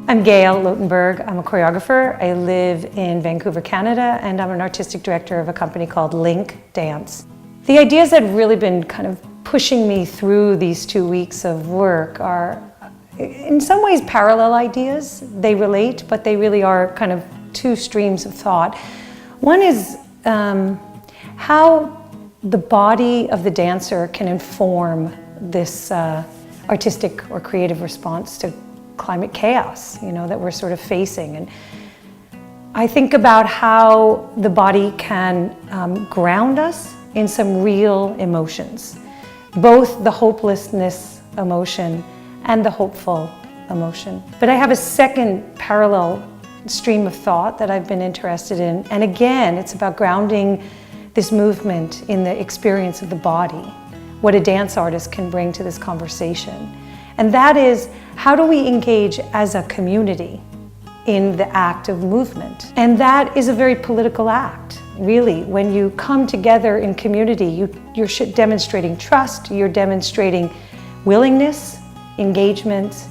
I'm Gail Lotenberg. I'm a choreographer. I live in Vancouver, Canada, and I'm an artistic director of a company called Link Dance. The ideas that have really been kind of pushing me through these 2 weeks of work are, in some ways, parallel ideas. They relate, but they really are kind of two streams of thought. One is how the body of the dancer can inform this artistic or creative response to climate chaos, that we're sort of facing. And I think about how the body can ground us in some real emotions, both the hopelessness emotion and the hopeful emotion. But I have a second parallel stream of thought that I've been interested in. And again, it's about grounding this movement in the experience of the body, what a dance artist can bring to this conversation. And that is, how do we engage as a community in the act of movement? And that is a very political act, really. When you come together in community, you're demonstrating trust, you're demonstrating willingness, engagement,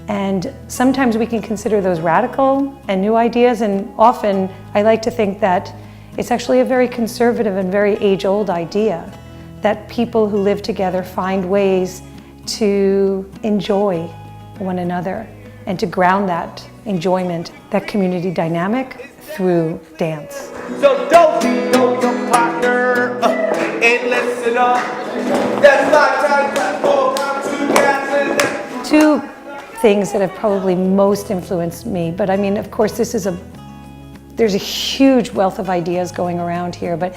and sometimes we can consider those radical and new ideas, and often I like to think that it's actually a very conservative and very age-old idea, that people who live together find ways to enjoy one another and to ground that enjoyment, that community dynamic through dance. So don't you know your partner and listen up. That's my time platform. I'm too gassing. Two things that have probably most influenced me, but I mean, of course, there's a huge wealth of ideas going around here, but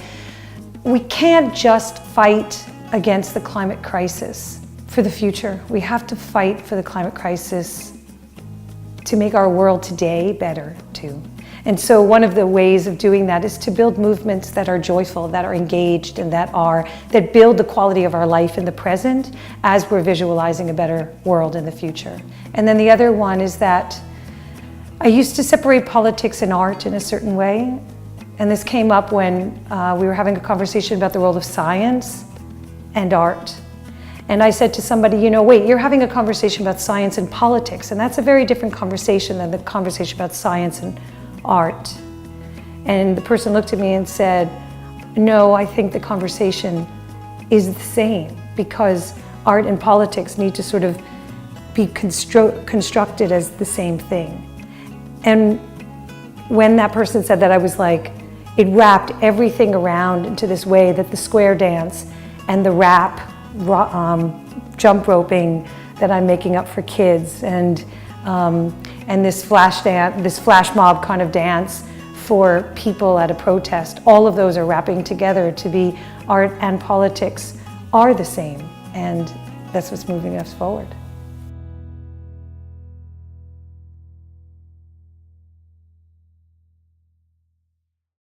we can't just fight against the climate crisis for the future. We have to fight for the climate crisis to make our world today better too. And so one of the ways of doing that is to build movements that are joyful, that are engaged, and that build the quality of our life in the present as we're visualizing a better world in the future. And then the other one is that I used to separate politics and art in a certain way. And this came up when we were having a conversation about the role of science and art. And I said to somebody, wait, you're having a conversation about science and politics, and that's a very different conversation than the conversation about science and art. And the person looked at me and said, no, I think the conversation is the same, because art and politics need to sort of be constructed as the same thing. And when that person said that, I was like, it wrapped everything around into this way that the square dance and the rap, jump roping that I'm making up for kids, and this flash mob kind of dance for people at a protest, all of those are wrapping together to be art and politics are the same, and that's what's moving us forward.